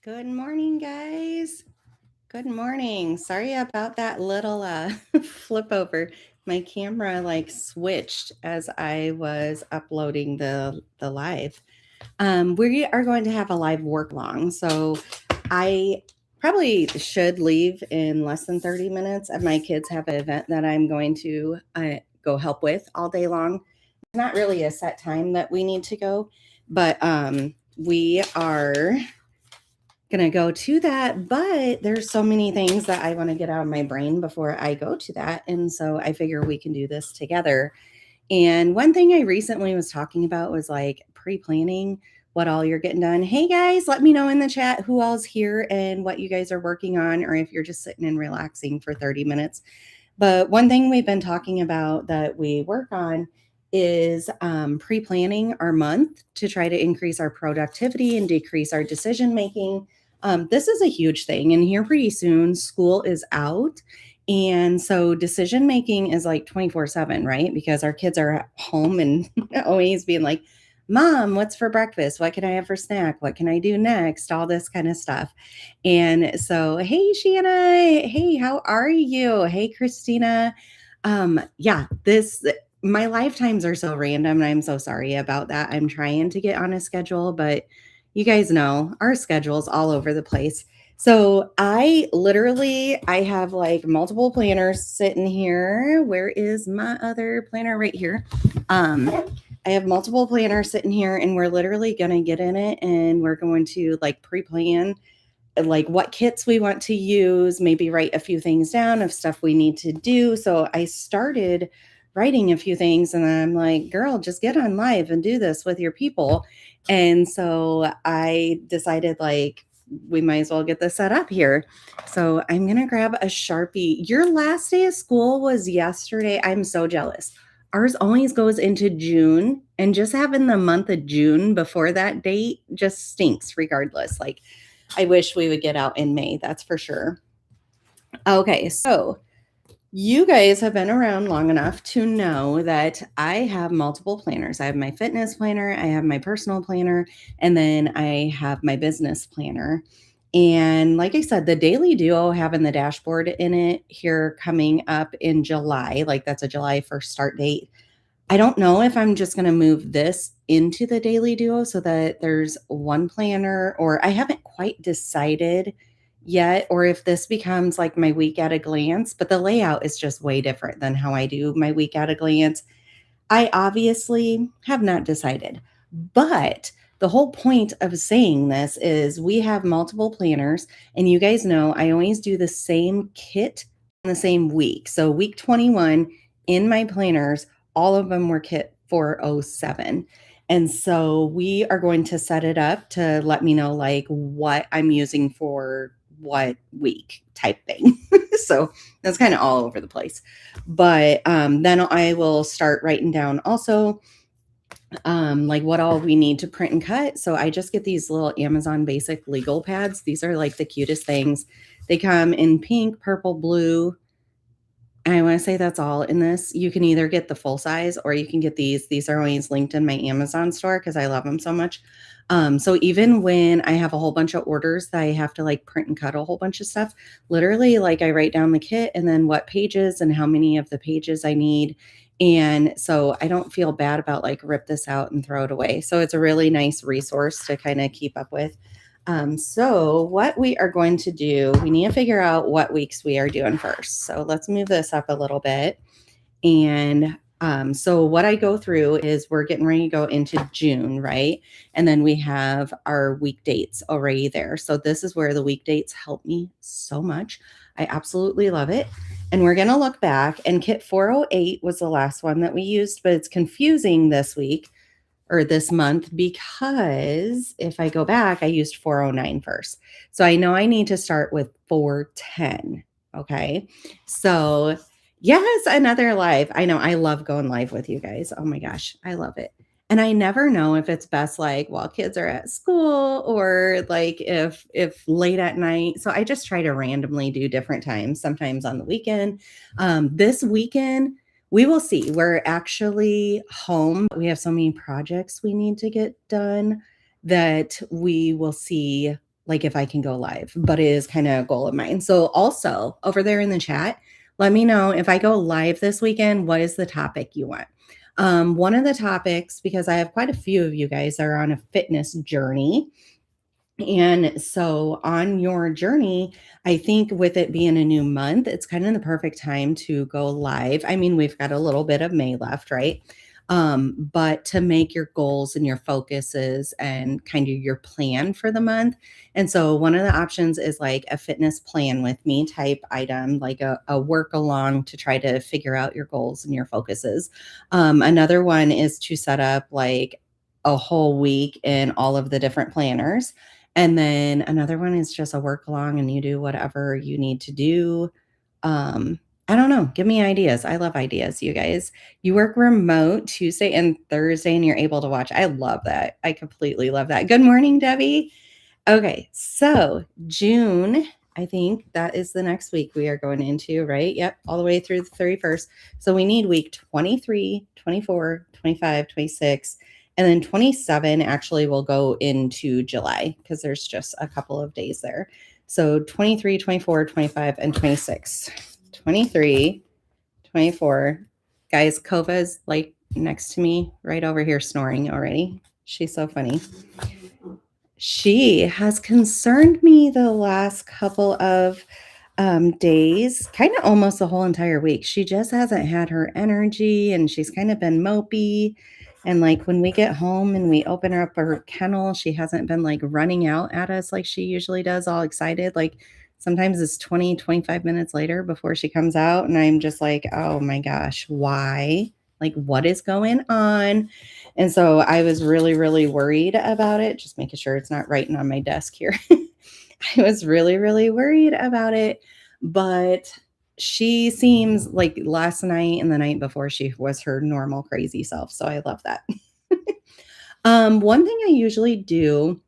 Good morning, guys. Good morning. Sorry about that little flip over. My camera like switched as I was uploading the live. We are going to have a live work long, so I probably should leave in less than 30 minutes. My kids have an event that I'm going to go help with all day long. It's not really a set time that we need to go, but we are going to go to that, but there's so many things that I want to get out of my brain before I go to that. And so I figure we can do this together. And one thing I recently was talking about was like pre-planning what all you're getting done. Hey guys, let me know in the chat who all's here and what you guys are working on, or if you're just sitting and relaxing for 30 minutes. But one thing we've been talking about that we work on is pre-planning our month to try to increase our productivity and decrease our decision making. This is a huge thing, and here pretty soon school is out. And so decision making is like 24/7, right? Because our kids are at home and always being like, Mom, what's for breakfast? What can I have for snack? What can I do next? All this kind of stuff. And so, hey, Shanna. Hey, how are you? Hey, Christina. Yeah, my lifetimes are so random, and I'm so sorry about that. I'm trying to get on a schedule, but you guys know our schedule's all over the place. So I have like multiple planners sitting here. Where is my other planner? Right here. I have multiple planners sitting here, and we're literally going to get in it, and we're going to like pre-plan like what kits we want to use, maybe write a few things down of stuff we need to do. So I started writing a few things, and I'm like, girl, just get on live and do this with your people. And so I decided like we might as well get this set up here. So I'm going to grab a Sharpie. Your last day of school was yesterday. I'm so jealous. Ours always goes into June, and just having the month of June before that date just stinks regardless. Like I wish we would get out in May, that's for sure. Okay, so you guys have been around long enough to know that I have multiple planners. I have my fitness planner, I have my personal planner, and then I have my business planner. And like I said, the Daily Duo having the dashboard in it here coming up in July, like that's a July 1st start date. I don't know if I'm just going to move this into the Daily Duo so that there's one planner, or I haven't quite decided yet, or if this becomes like my week at a glance, but the layout is just way different than how I do my week at a glance. I obviously have not decided, but the whole point of saying this is we have multiple planners, and you guys know I always do the same kit in the same week. So week 21 in my planners, all of them were kit 407. And so we are going to set it up to let me know like what I'm using for what week type thing. So that's kind of all over the place. But then I will start writing down also like what all we need to print and cut. So I just get these little Amazon basic legal pads. These are like the cutest things. They come in pink, purple, blue. And I want to say that's all in this. You can either get the full size or you can get these. These are always linked in my Amazon store because I love them so much. So even when I have a whole bunch of orders that I have to like print and cut a whole bunch of stuff, literally like I write down the kit and then what pages and how many of the pages I need. And so I don't feel bad about like rip this out and throw it away. So it's a really nice resource to kind of keep up with. So what we are going to do, we need to figure out what weeks we are doing first. So let's move this up a little bit. And so what I go through is we're getting ready to go into June, right? And then we have our week dates already there. So this is where the week dates help me so much. I absolutely love it. And we're going to look back, and kit 408 was the last one that we used, but it's confusing this week or this month because if I go back, I used 409 first. So I know I need to start with 410. Okay. So yes, another live. I know I love going live with you guys. Oh my gosh, I love it. And I never know if it's best like while kids are at school or like if late at night. So I just try to randomly do different times, sometimes on the weekend. This weekend, we will see. We're actually home. We have so many projects we need to get done that we will see like if I can go live, but it is kind of a goal of mine. So also over there in the chat, let me know if I go live this weekend, what is the topic you want? One of the topics, because I have quite a few of you guys that are on a fitness journey. And so on your journey, I think with it being a new month, it's kind of the perfect time to go live. I mean, we've got a little bit of May left, right? But to make your goals and your focuses and kind of your plan for the month. And so one of the options is like a fitness plan with me type item, like a work along to try to figure out your goals and your focuses. Another one is to set up like a whole week in all of the different planners. And then another one is just a work along and you do whatever you need to do. I don't know. Give me ideas. I love ideas, you guys. You work remote Tuesday and Thursday and you're able to watch. I love that. I completely love that. Good morning, Debbie. Okay, so June, I think that is the next week we are going into, right? Yep, all the way through the 31st. So we need week 23, 24, 25, 26, and then 27 actually will go into July because there's just a couple of days there. So 23, 24, 25, and 26. 23, 24. Guys, Kova's like next to me right over here snoring already. She's so funny. She has concerned me the last couple of days, kind of almost the whole entire week. She just hasn't had her energy and she's kind of been mopey. And like when we get home and we open her up her kennel, she hasn't been like running out at us like she usually does, all excited. Like sometimes it's 20, 25 minutes later before she comes out. And I'm just like, oh my gosh, why? Like, what is going on? And so I was really, really worried about it, just making sure it's not writing on my desk here. I was really, really worried about it. But she seems like last night and the night before she was her normal crazy self. So I love that. One thing I usually do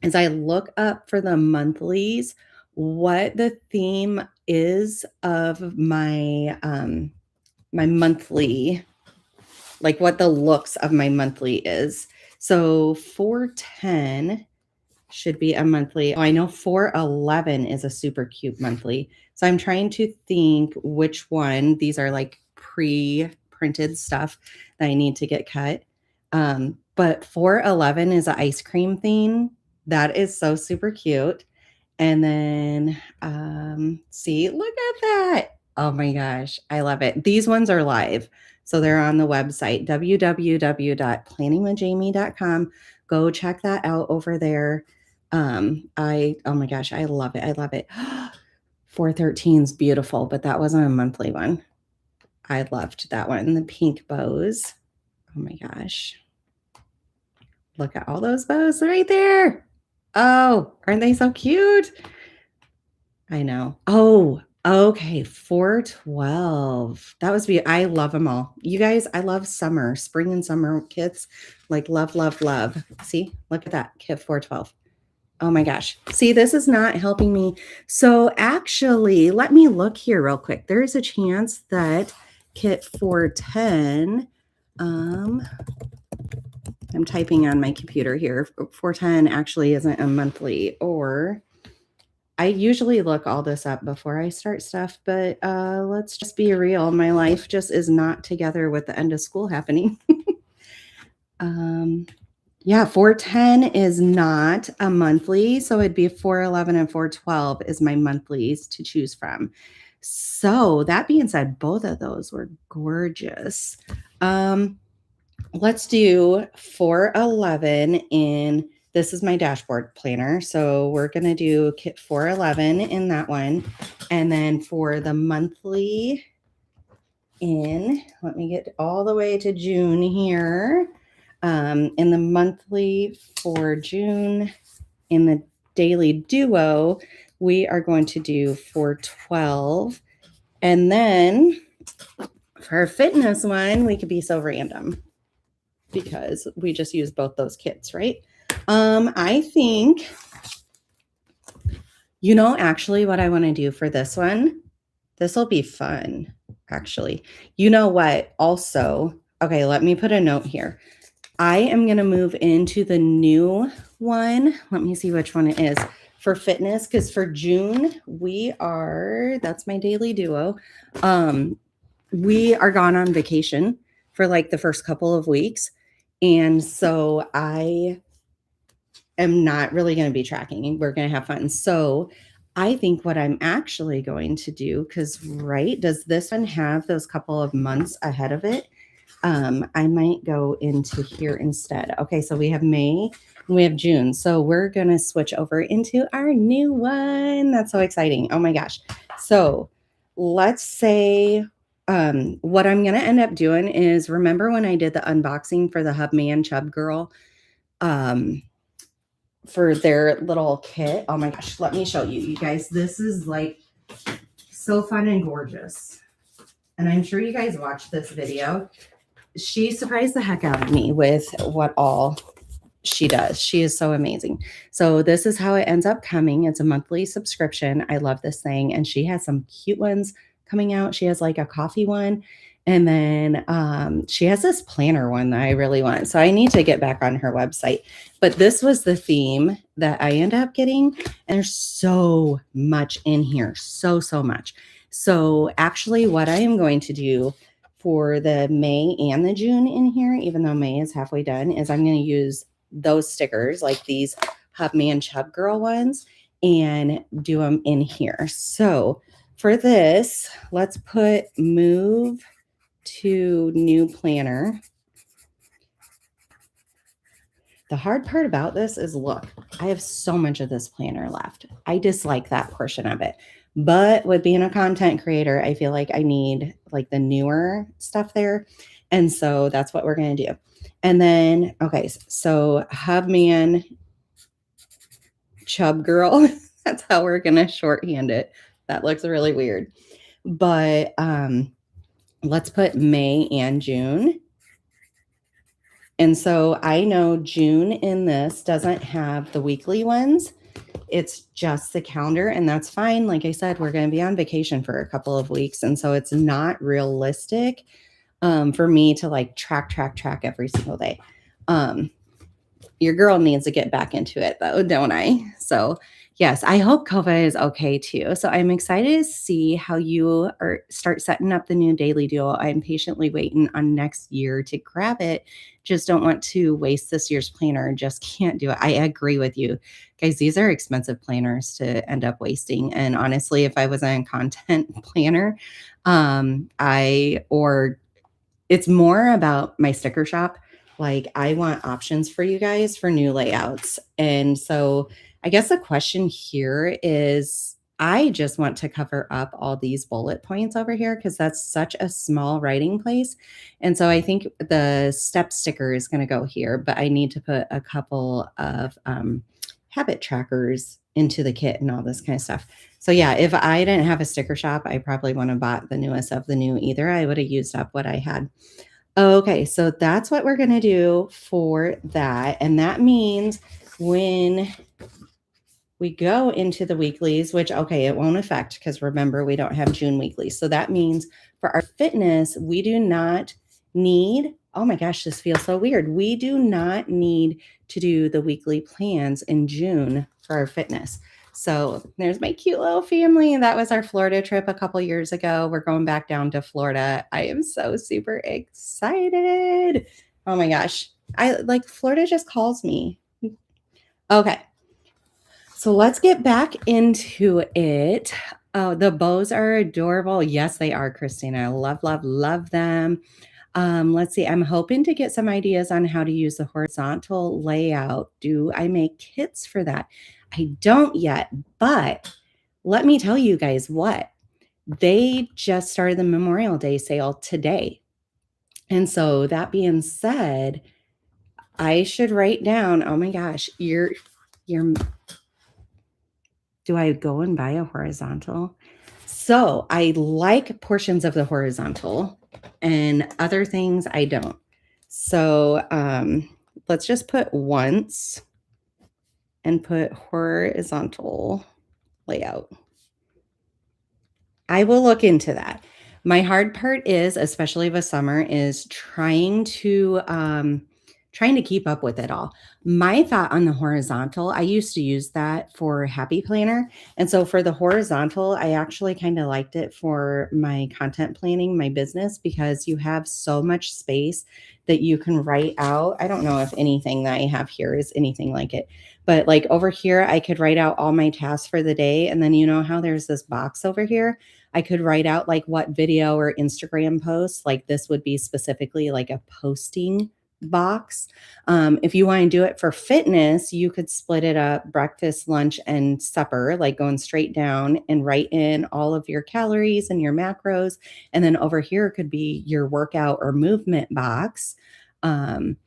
is I look up for the monthlies what the theme is of my my monthly, like what the looks of my monthly is. So 410 should be a monthly. Oh, I know 411 is a super cute monthly. So I'm trying to think which one. These are like pre-printed stuff that I need to get cut. But 411 is an ice cream theme. That is so super cute. And then see, look at that. Oh my gosh, I love it. These ones are live. So they're on the website, www.planningwithjamie.com. Go check that out over there. Oh my gosh, I love it. I love it. 413 is beautiful, but that wasn't a monthly one. I loved that one. The pink bows. Oh my gosh. Look at all those bows right there. Oh, aren't they so cute? I know. Oh, okay. 412. That was I love them all. You guys, I love summer, spring and summer kits. Like love, love, love. See, look at that kit 412. Oh my gosh. See, this is not helping me. So actually, let me look here real quick. There is a chance that kit 410, I'm typing on my computer here. 410 actually isn't a monthly, or I usually look all this up before I start stuff, but let's just be real. My life just is not together with the end of school happening. Yeah, 410 is not a monthly. So it'd be 411 and 412 is my monthlies to choose from. So that being said, both of those were gorgeous. Let's do 411 in, this is my dashboard planner. So we're going to do kit 411 in that one. And then for the monthly in, let me get all the way to June here. In the monthly for June, in the daily duo, we are going to do 412. And then for our fitness one, we could be so random because we just use both those kits, right? I think, you know, actually what I want to do for this one, this will be fun, actually. You know what? Also, okay, let me put a note here. I am going to move into the new one. Let me see which one it is. for fitness, because for June, that's my daily duo. We are gone on vacation for like the first couple of weeks. And so I am not really going to be tracking. We're going to have fun. So I think what I'm actually going to do, because, right, does this one have those couple of months ahead of it? I might go into here instead. Okay, so we have May and we have June. So we're going to switch over into our new one. That's so exciting. Oh my gosh. So let's say what I'm going to end up doing is, remember when I did the unboxing for the Hubman Chub Girl for their little kit? Oh my gosh, let me show you. You guys, this is like so fun and gorgeous. And I'm sure you guys watched this video. She surprised the heck out of me with what all she does. She is so amazing. So this is how it ends up coming. It's a monthly subscription. I love this thing. And she has some cute ones coming out. She has like a coffee one. And then she has this planner one that I really want. So I need to get back on her website. But this was the theme that I ended up getting. And there's so much in here. So much. So actually what I am going to do for the May and the June in here, even though May is halfway done, is I'm going to use those stickers, like these Hubman Chub Girl ones, and do them in here. So for this, let's put move to new planner. The hard part about this is, look, I have so much of this planner left. I dislike that portion of it. But with being a content creator, I feel like I need like the newer stuff there. And so that's what we're going to do. And then, okay, so Hubman Chub Girl, that's how we're going to shorthand it. That looks really weird. But let's put May and June. And so I know June in this doesn't have the weekly ones. It's just the calendar, and that's fine. Like I said, we're going to be on vacation for a couple of weeks. And so it's not realistic for me to like track every single day. Your girl needs to get back into it though, don't I? So yes, I hope Kova is okay too. So I'm excited to see how you start setting up the new daily duo. I'm patiently waiting on next year to grab it. Just don't want to waste this year's planner. Just can't do it. I agree with you. Guys, these are expensive planners to end up wasting. And honestly, if I was a content planner, it's more about my sticker shop. Like, I want options for you guys for new layouts. And so I guess the question here is, I just want to cover up all these bullet points over here because that's such a small writing place. And so I think the step sticker is going to go here, but I need to put a couple of habit trackers into the kit and all this kind of stuff. So yeah, if I didn't have a sticker shop, I probably wouldn't have bought the newest of the new either. I would have used up what I had. Okay, so that's what we're going to do for that. And that means when we go into the weeklies, which, okay, it won't affect because remember, we don't have June weeklies. So that means for our fitness, we do not need, oh my gosh, this feels so weird. We do not need to do the weekly plans in June for our fitness. So there's my cute little family. That was our Florida trip a couple years ago. We're going back down to Florida. I am so super excited. Oh my gosh. Florida just calls me. Okay. So let's get back into it. Oh, the bows are adorable. Yes, they are, Christina. I love them. Let's see. I'm hoping to get some ideas on how to use the horizontal layout. Do I make kits for that? I don't yet, but let me tell you guys what. They just started the Memorial Day sale today. And so that being said, I should write down, oh my gosh, do I go and buy a horizontal? So I like portions of the horizontal and other things I don't. So let's just put once and put horizontal layout. I will look into that. My hard part is, especially with summer, is trying to trying to keep up with it all. My thought on the horizontal, I used to use that for Happy Planner. And so for the horizontal, I actually kind of liked it for my content planning, my business, because you have so much space that you can write out. I don't know if anything that I have here is anything like it, but like over here, I could write out all my tasks for the day. And then you know how there's this box over here? I could write out like what video or Instagram post, like this would be specifically like a posting box. If you want to do it for fitness, you could split it up breakfast, lunch, and supper, like going straight down and write in all of your calories and your macros. And then over here could be your workout or movement box. Um,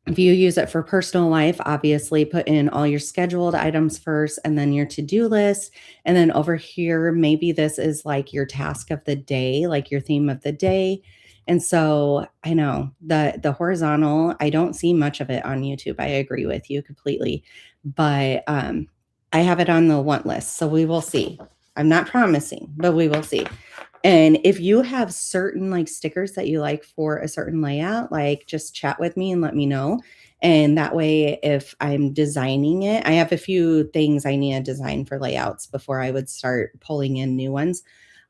if you use it for personal life, obviously put in all your scheduled items first and then your to-do list. And then over here, maybe this is like your task of the day, like your theme of the day. And so I know the horizontal, I don't see much of it on YouTube. I agree with you completely. But I have it on the want list. So we will see. I'm not promising, but we will see. And if you have certain like stickers that you like for a certain layout, like just chat with me and let me know. And that way, if I'm designing it, I have a few things I need to design for layouts before I would start pulling in new ones.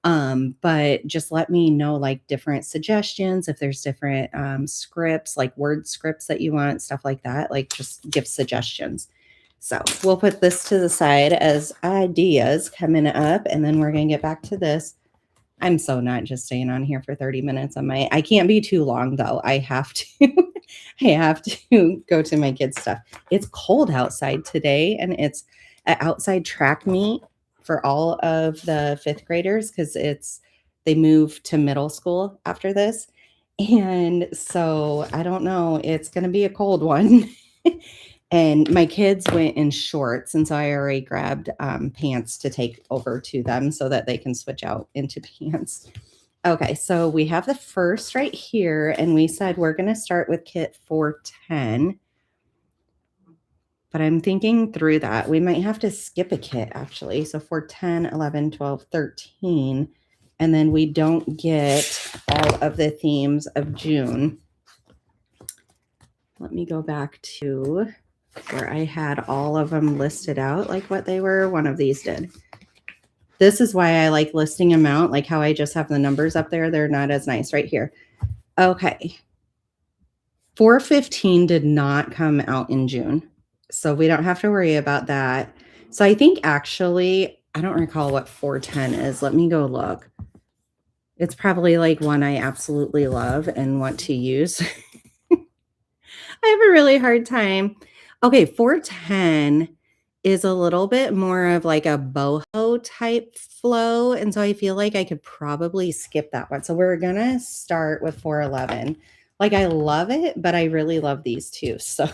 But just let me know like different suggestions. If there's different scripts, like word scripts that you want, stuff like that, like just give suggestions. So we'll put this to the side as ideas coming up, and then we're going to get back to this. I'm so not just staying on here for 30 minutes on I can't be too long though. I have to, I have to go to my kids' stuff. It's cold outside today and it's an outside track meet for all of the fifth graders because they move to middle school after this. And so I don't know, it's going to be a cold one. And my kids went in shorts, and so I already grabbed pants to take over to them so that they can switch out into pants. Okay, so we have the first right here, and we said we're going to start with kit 410. But I'm thinking through that. We might have to skip a kit, actually. So 410, 11, 12, 13. And then we don't get all of the themes of June. Let me go back to where I had all of them listed out, like what they were. One of these did. This is why I like listing them out, like how I just have the numbers up there. They're not as nice right here. Okay. 415 did not come out in June, so we don't have to worry about that. So I think actually, I don't recall what 410 is. Let me go look. It's probably like one I absolutely love and want to use. I have a really hard time. Okay, 410 is a little bit more of like a boho type flow. And so I feel like I could probably skip that one. So we're going to start with 411. Like I love it, but I really love these two. So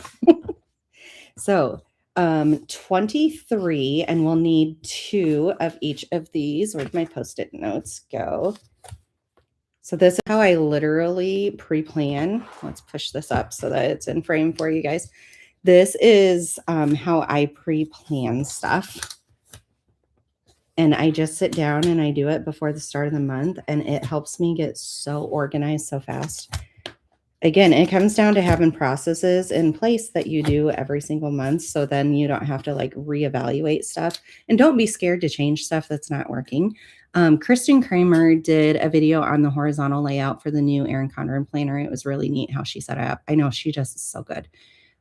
23, and we'll need 2 of each of these. Where'd my Post-it notes go? So this is how I literally pre-plan. Let's push this up so that it's in frame for you guys. This is how I pre-plan stuff. And I just sit down and I do it before the start of the month, and it helps me get so organized so fast. Again, it comes down to having processes in place that you do every single month. So then you don't have to like reevaluate stuff, and don't be scared to change stuff that's not working. Kristen Kramer did a video on the horizontal layout for the new Erin Condren planner. It was really neat how she set it up. I know she does so good.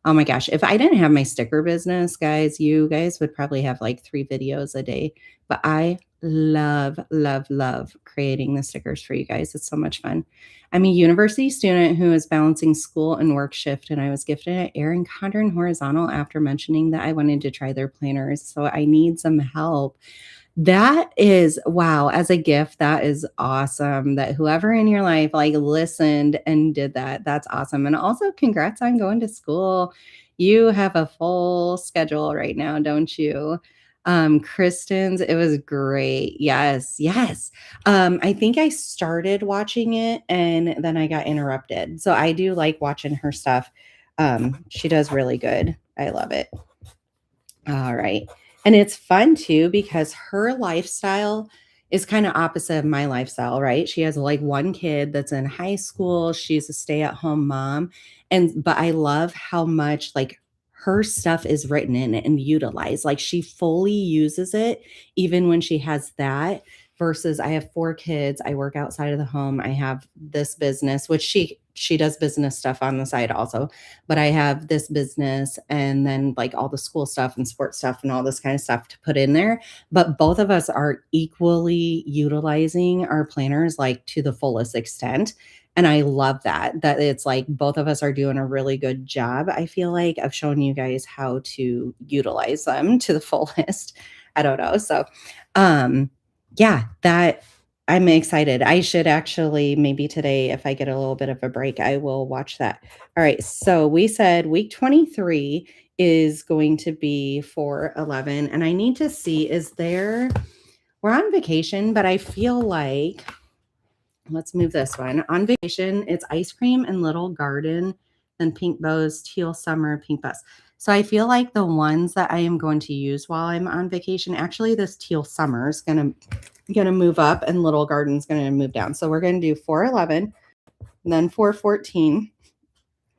Oh my gosh. If I didn't have my sticker business, guys, you guys would probably have like 3 videos a day. But I love, love, love creating the stickers for you guys. It's so much fun. I'm a university student who is balancing school and work shift, and I was gifted an Erin Condren horizontal after mentioning that I wanted to try their planners. So I need some help. That is, wow, as a gift, that is awesome that whoever in your life like listened and did that. That's awesome. And also congrats on going to school. You have a full schedule right now, don't you? Kristen's, it was great. Yes, yes. I think I started watching it and then I got interrupted. So I do like watching her stuff. She does really good. I love it. All right. And it's fun too because her lifestyle is kind of opposite of my lifestyle, right? She has like one kid that's in high school. She's a stay-at-home mom. And but I love how much like her stuff is written in and utilized. Like she fully uses it even when she has that versus I have 4 kids. I work outside of the home. I have this business, which she does business stuff on the side also, but I have this business and then like all the school stuff and sports stuff and all this kind of stuff to put in there. But both of us are equally utilizing our planners like to the fullest extent. And I love that it's like both of us are doing a really good job, I feel like, of showing you guys how to utilize them to the fullest. I don't know. So, yeah, that I'm excited. I should actually maybe today, if I get a little bit of a break, I will watch that. All right. So we said week 23 is going to be 4/11. And I need to see, we're on vacation, but I feel like, let's move this one. On vacation, it's ice cream and little garden, then pink bows, teal summer, pink bus. So I feel like the ones that I am going to use while I'm on vacation, actually this teal summer is gonna move up and little garden's gonna move down. So we're gonna do 4/11, then 4/14,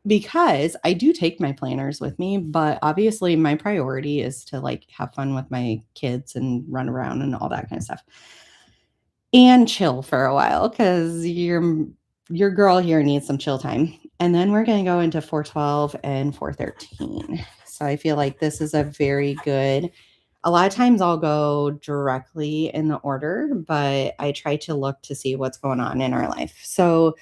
because I do take my planners with me, but obviously my priority is to like have fun with my kids and run around and all that kind of stuff and chill for a while because your girl here needs some chill time. And then we're going to go into 4/12 and 4/13. So I feel like this is a very good. A lot of times I'll go directly in the order, but I try to look to see what's going on in our life. So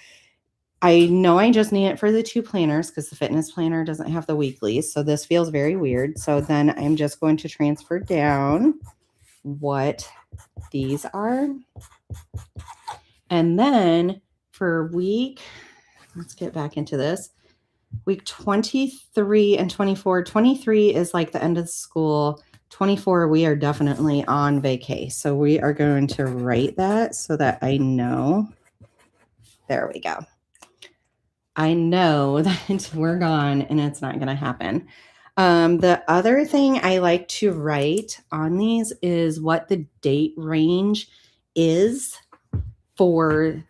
I know I just need it for the 2 planners because the fitness planner doesn't have the weeklies. So this feels very weird. So then I'm just going to transfer down what these are. And then for let's get back into this. Week 23 and 24. 23 is like the end of the school. 24, we are definitely on vacay. So we are going to write that so that I know. There we go. I know that we're gone and it's not going to happen. The other thing I like to write on these is what the date range is for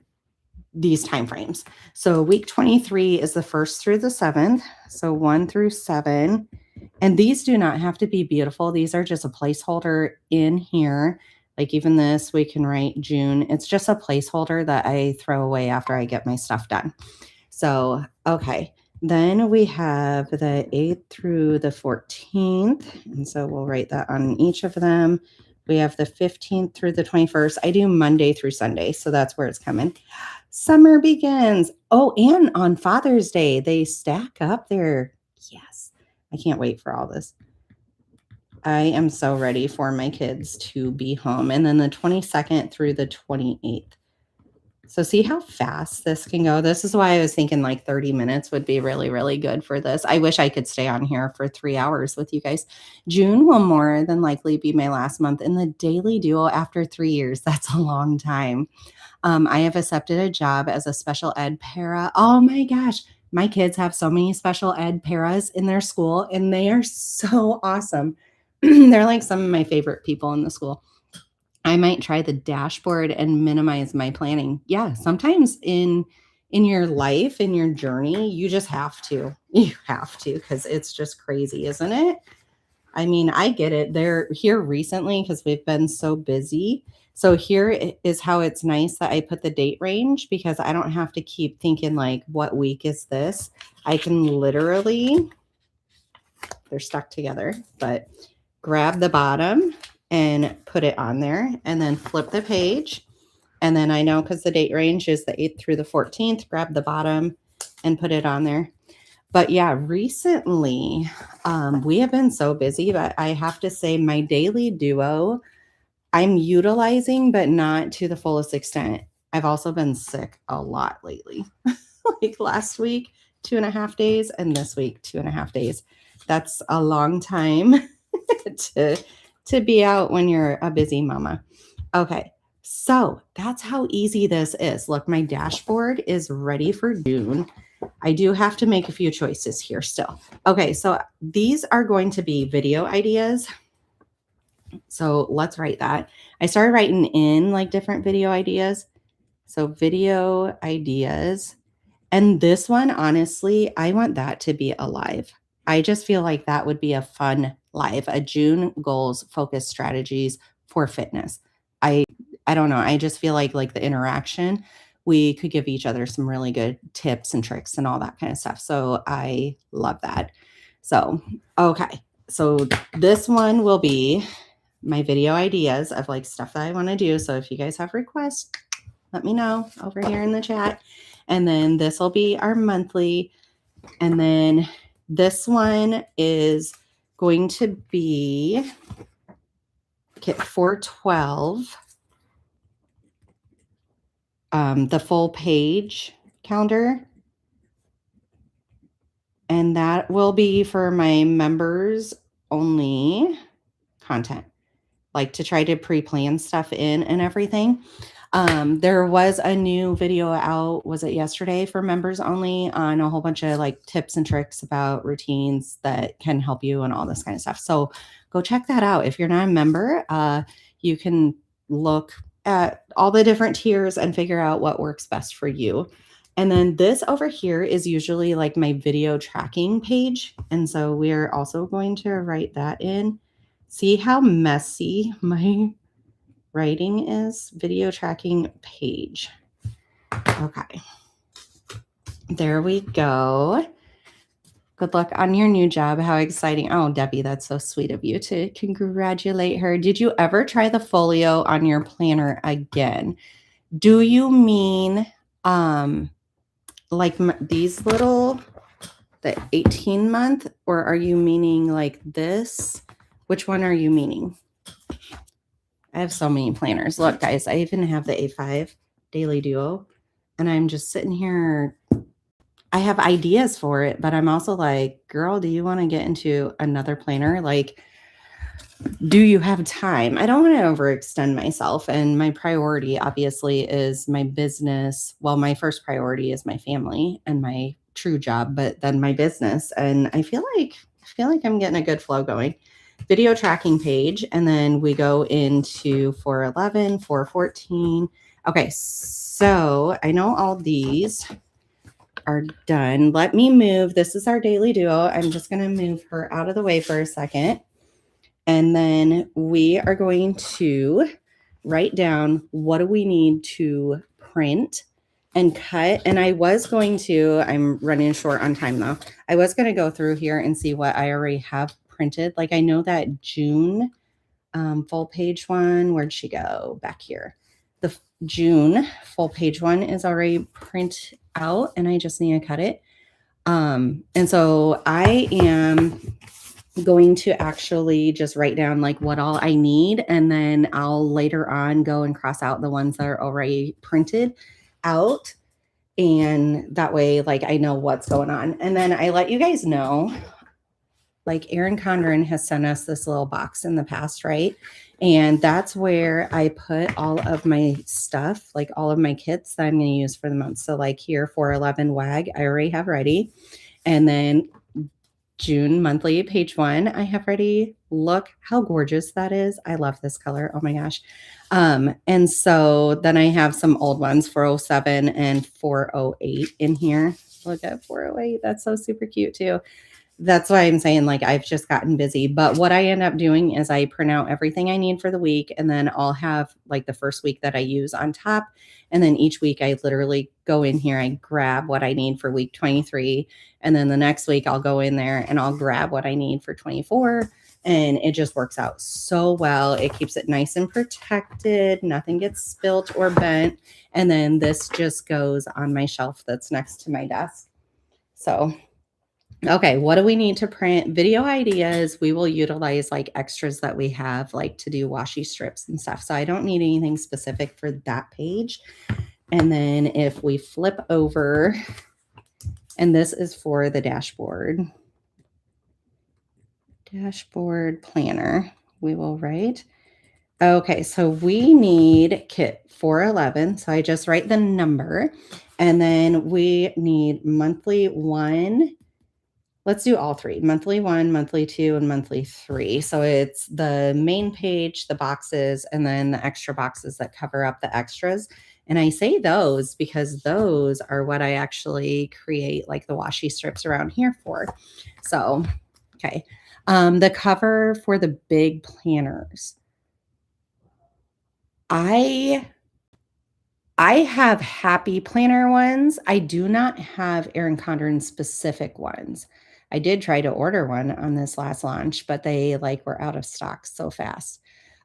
these time frames. So week 23 is the 1st through the 7th. So 1 through 7. And these do not have to be beautiful. These are just a placeholder in here. Like even this, we can write June. It's just a placeholder that I throw away after I get my stuff done. So, okay. Then we have the 8th through the 14th. And so we'll write that on each of them. We have the 15th through the 21st. I do Monday through Sunday. So that's where it's coming. Summer begins. Oh, and on Father's Day, they stack up there. Yes. I can't wait for all this. I am so ready for my kids to be home. And then the 22nd through the 28th. So see how fast this can go. This is why I was thinking like 30 minutes would be really, really good for this. I wish I could stay on here for 3 hours with you guys. June will more than likely be my last month in the daily duo after 3 years. That's a long time. I have accepted a job as a special ed para. Oh my gosh. My kids have so many special ed paras in their school and they are so awesome. They're like some of my favorite people in the school. I might try the dashboard and minimize my planning. Yeah, sometimes in your life, in your journey, you just have to. You have to because it's just crazy, isn't it? I mean, I get it. They're here recently because we've been so busy. So here is how it's nice that I put the date range because I don't have to keep thinking like, what week is this? I can literally, they're stuck together, but grab the bottom and put it on there and then flip the page. And then I know because the date range is the 8th through the 14th, grab the bottom and put it on there. But yeah, recently we have been so busy, but I have to say my daily duo, I'm utilizing, but not to the fullest extent. I've also been sick a lot lately. Like last week, 2.5 days, and this week, 2.5 days. That's a long time to be out when you're a busy mama. Okay, so that's how easy this is. Look, my dashboard is ready for June. I do have to make a few choices here still. Okay, so these are going to be video ideas. So let's write that. I started writing in like different video ideas. So video ideas. And this one, honestly, I want that to be a live. I just feel like that would be a fun live, a June goals focus strategies for fitness. I I don't know. I just feel like the interaction, we could give each other some really good tips and tricks and all that kind of stuff. So I love that. So, okay. So this one will be my video ideas of like stuff that I want to do. So if you guys have requests, let me know over here in the chat. And then this will be our monthly. And then this one is going to be kit 412, the full page calendar. And that will be for my members only content, like to try to pre-plan stuff in and everything. There was a new video out, was it yesterday, for members only, on a whole bunch of like tips and tricks about routines that can help you and all this kind of stuff. So go check that out. If you're not a member, you can look at all the different tiers and figure out what works best for you. And then this over here is usually like my video tracking page. And so we're also going to write that in. See how messy my writing is? Video tracking page. Okay. There we go. Good luck on your new job. How exciting. Oh, Debbie, that's so sweet of you to congratulate her. Did you ever try the folio on your planner again? Do you mean like these little, the 18-month, or are you meaning like this? Which one are you meaning? I have so many planners. Look, guys, I even have the A5 Daily Duo, and I'm just sitting here. I have ideas for it, but I'm also like, girl, do you want to get into another planner? Like, do you have time? I don't want to overextend myself. And my priority, obviously, is my business. Well, my first priority is my family and my true job, but then my business. And I feel like I'm getting a good flow going. Video tracking page, and then we go into 411, 414. Okay, so I know all these are done. Let me move. This is our daily duo. I'm just going to move her out of the way for a second. And then we are going to write down what do we need to print and cut. And I was going to, I'm running short on time though. I was going to go through here and see what I already have printed. Like I know that June full page one, where'd she go? Back here. The June full page one is already print out and I just need to cut it. And so I am going to actually just write down like what all I need, and then I'll later on go and cross out the ones that are already printed out, and that way like I know what's going on. And then I let you guys know, like Erin Condren has sent us this little box in the past, right? And that's where I put all of my stuff, like all of my kits that I'm going to use for the month. So like here, 411 WAG, I already have ready. And then June monthly page one, I have ready. Look how gorgeous that is. I love this color. Oh my gosh. And so then I have some old ones, 407 and 408 in here. Look at 408. That's so super cute too. That's why I'm saying like I've just gotten busy. But what I end up doing is I print out everything I need for the week, and then I'll have like the first week that I use on top. And then each week I literally go in here, I grab what I need for week 23. And then the next week I'll go in there and I'll grab what I need for 24. And it just works out so well. It keeps it nice and protected. Nothing gets spilt or bent. And then this just goes on my shelf that's next to my desk. So okay, what do we need to print? Video ideas. We will utilize like extras that we have, like to do washi strips and stuff. So I don't need anything specific for that page. And then if we flip over, and this is for the dashboard planner, we will write. Okay, so we need kit 411. So I just write the number, and then we need monthly 1 let's do all three, monthly 1, monthly 2, and monthly 3. So it's the main page, the boxes, and then the extra boxes that cover up the extras. And I say those because those are what I actually create like the washi strips around here for. So, okay. The cover for the big planners. I have happy planner ones. I do not have Erin Condren specific ones. I did try to order one on this last launch, but they like were out of stock so fast.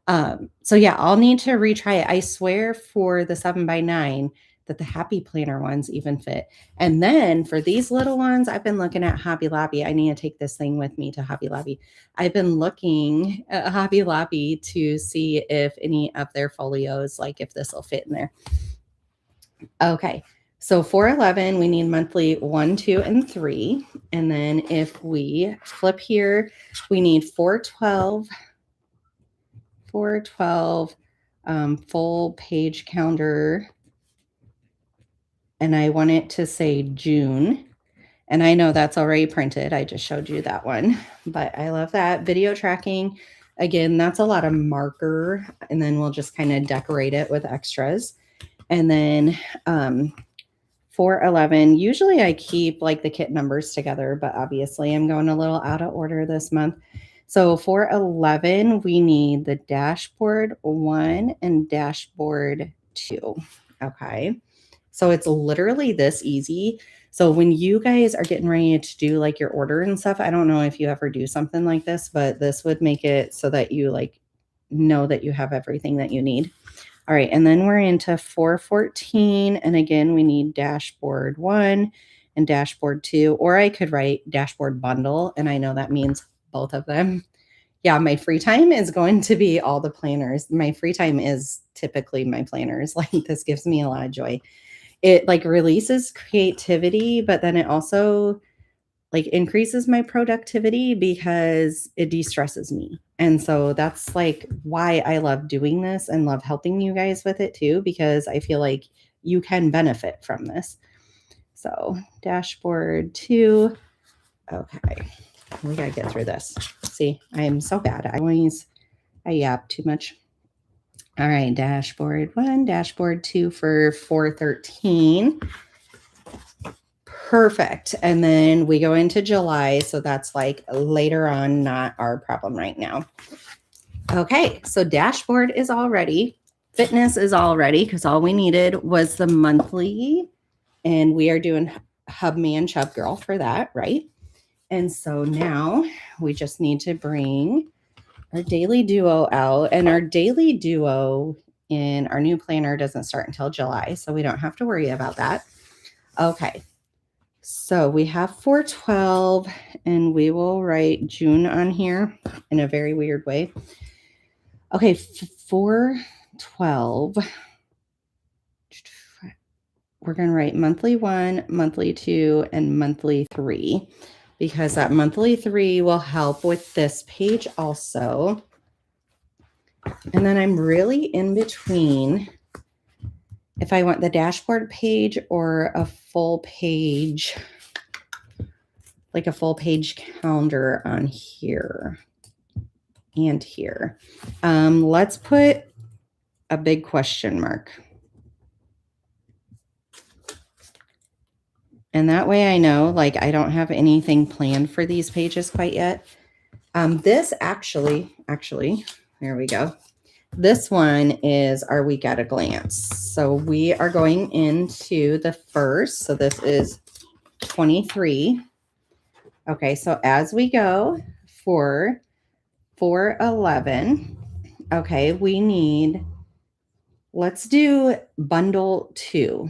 So yeah, I'll need to retry it. I swear for the 7x9 that the happy planner ones even fit. And then for these little ones, I've been looking at Hobby Lobby. I need to take this thing with me to Hobby Lobby. I've been looking at Hobby Lobby to see if any of their folios, like if this will fit in there. Okay. So 411, we need monthly 1, 2, and 3. And then if we flip here, we need 412, full page calendar. And I want it to say June. And I know that's already printed. I just showed you that one, but I love that. Video tracking. Again, that's a lot of marker. And then we'll just kind of decorate it with extras. And then 411, usually I keep like the kit numbers together, but obviously I'm going a little out of order this month. So 411, we need the dashboard 1 and dashboard 2. Okay. So it's literally this easy. So when you guys are getting ready to do like your order and stuff, I don't know if you ever do something like this, but this would make it so that you like know that you have everything that you need. All right, and then we're into 414, and again, we need dashboard 1 and dashboard 2, or I could write dashboard bundle, and I know that means both of them. Yeah, my free time is going to be all the planners. My free time is typically my planners. Like this gives me a lot of joy. It like releases creativity, but then it also like increases my productivity because it de-stresses me. And so that's like why I love doing this and love helping you guys with it too, because I feel like you can benefit from this. So dashboard 2. Okay. We got to get through this. See, I am so bad. I yap too much. All right. Dashboard 1, dashboard 2 for 413. Perfect. And then we go into July. So that's like later on, not our problem right now. Okay. So dashboard is all ready. Fitness is all ready because all we needed was the monthly. And we are doing Hub Man Chub Girl for that, right? And so now we just need to bring our daily duo out. And our daily duo in our new planner doesn't start until July. So we don't have to worry about that. Okay. So we have 412, and we will write June on here in a very weird way. Okay, 412. We're going to write monthly 1, monthly 2, and monthly 3, because that monthly 3 will help with this page also. And then I'm really in between if I want the dashboard page or a full page, like a full page calendar on here and here. Let's put a big question mark. And that way I know, like, I don't have anything planned for these pages quite yet. This actually, there we go. This one is our week at a glance. So we are going into the first. So this is 23. Okay, so as we go for 411, okay, we need, let's do bundle 2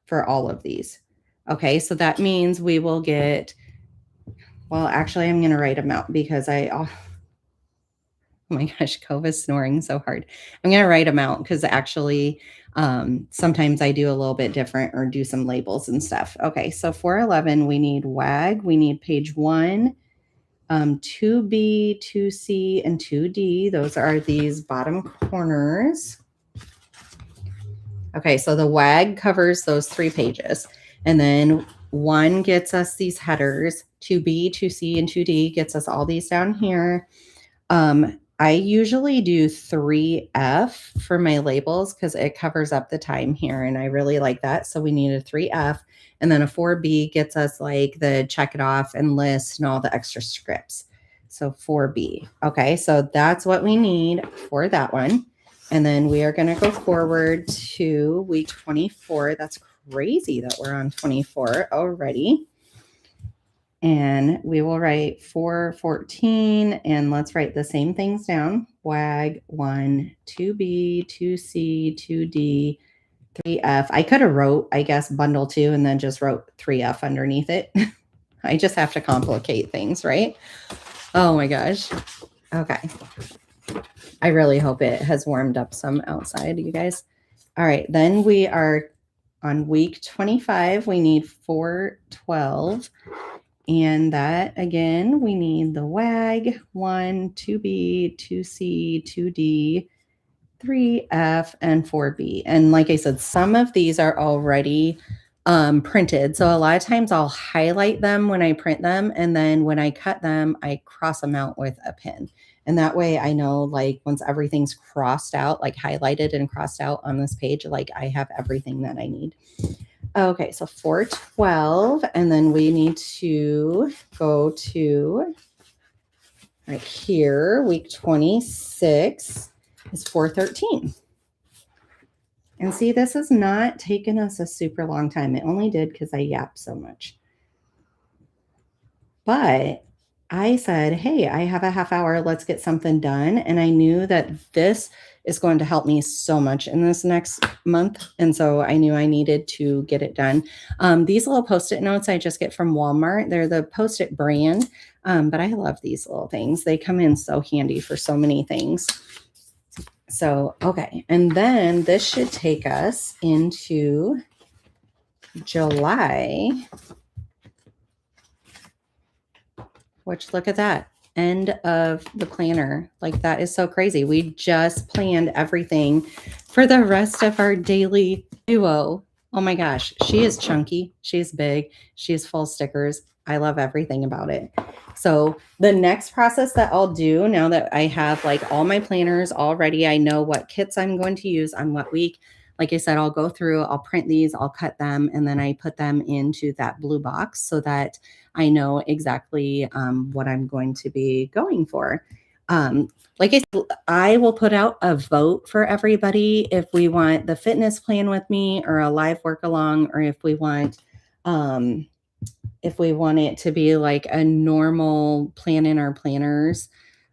for all of these. Okay, so that means we will get, well, actually, I'm going to write them out because oh my gosh, Kova's snoring so hard. I'm going to write them out because actually sometimes I do a little bit different or do some labels and stuff. Okay, so 411, we need WAG, we need page 1, 2B, 2C, and 2D. Those are these bottom corners. Okay, so the WAG covers those 3 pages. And then 1 gets us these headers, 2B, 2C, and 2D gets us all these down here. I usually do 3F for my labels because it covers up the time here, and I really like that. So we need a 3F, and then a 4B gets us like the check it off and list and all the extra scripts. So 4B. Okay, so that's what we need for that one. And then we are going to go forward to week 24. That's crazy that we're on 24 already. And we will write 414, and let's write the same things down. WAG 1, 2B, 2C, 2D, 3F. I could have wrote, I guess, bundle 2 and then just wrote 3F underneath it. I just have to complicate things, right? Oh my gosh. Okay. I really hope it has warmed up some outside, you guys. All right, then we are on week 25. We need 412. And that, again, we need the WAG, 1, 2B, 2C, 2D, 3F, and 4B. And like I said, some of these are already printed. So a lot of times I'll highlight them when I print them. And then when I cut them, I cross them out with a pin. And that way I know, like, once everything's crossed out, like highlighted and crossed out on this page, like I have everything that I need. Okay, so 412, and then we need to go to right here, week 26 is 413. And see, this has not taken us a super long time. It only did because I yapped so much. But I said, hey, I have a half hour. Let's get something done. And I knew that this is going to help me so much in this next month. And so I knew I needed to get it done. These little Post-it notes I just get from Walmart. They're the Post-it brand, but I love these little things. They come in so handy for so many things. So, okay. And then this should take us into July, which, look at that. End of the planner. Like, that is so crazy. We just planned everything for the rest of our daily duo. Oh my gosh. She is chunky. She's big. She's full stickers. I love everything about it. So the next process that I'll do, now that I have like all my planners all ready, I know what kits I'm going to use on what week. Like I said, I'll go through, I'll print these, I'll cut them, and then I put them into that blue box so that I know exactly what I'm going to be going for. Like I said, I will put out a vote for everybody if we want the fitness plan with me or a live work along, or if we want it to be like a normal plan in our planners,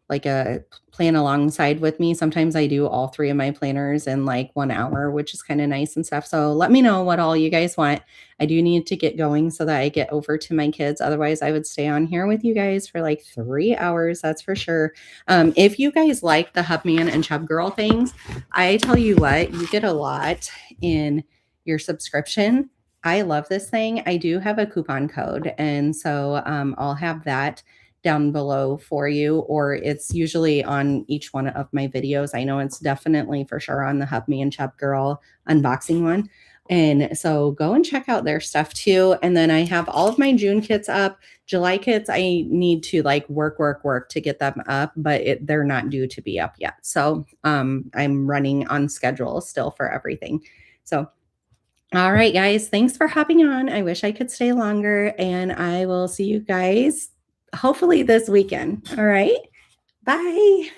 like a plan alongside with me. Sometimes I do all 3 of my planners in like 1 hour, which is kind of nice and stuff. So let me know what all you guys want. I do need to get going so that I get over to my kids. Otherwise, I would stay on here with you guys for like 3 hours. That's for sure. If you guys like the Hubman and Chub Girl things, I tell you what, you get a lot in your subscription. I love this thing. I do have a coupon code, and so I'll have that down below for you, or it's usually on each one of my videos. I know it's definitely for sure on the Hubman and Chub Girl unboxing one. And so go and check out their stuff too. And then I have all of my June kits up. July kits, I need to like work to get them up, but they're not due to be up yet. So I'm running on schedule still for everything. So all right, guys, thanks for hopping on. I wish I could stay longer, and I will see you guys hopefully this weekend. All right, bye.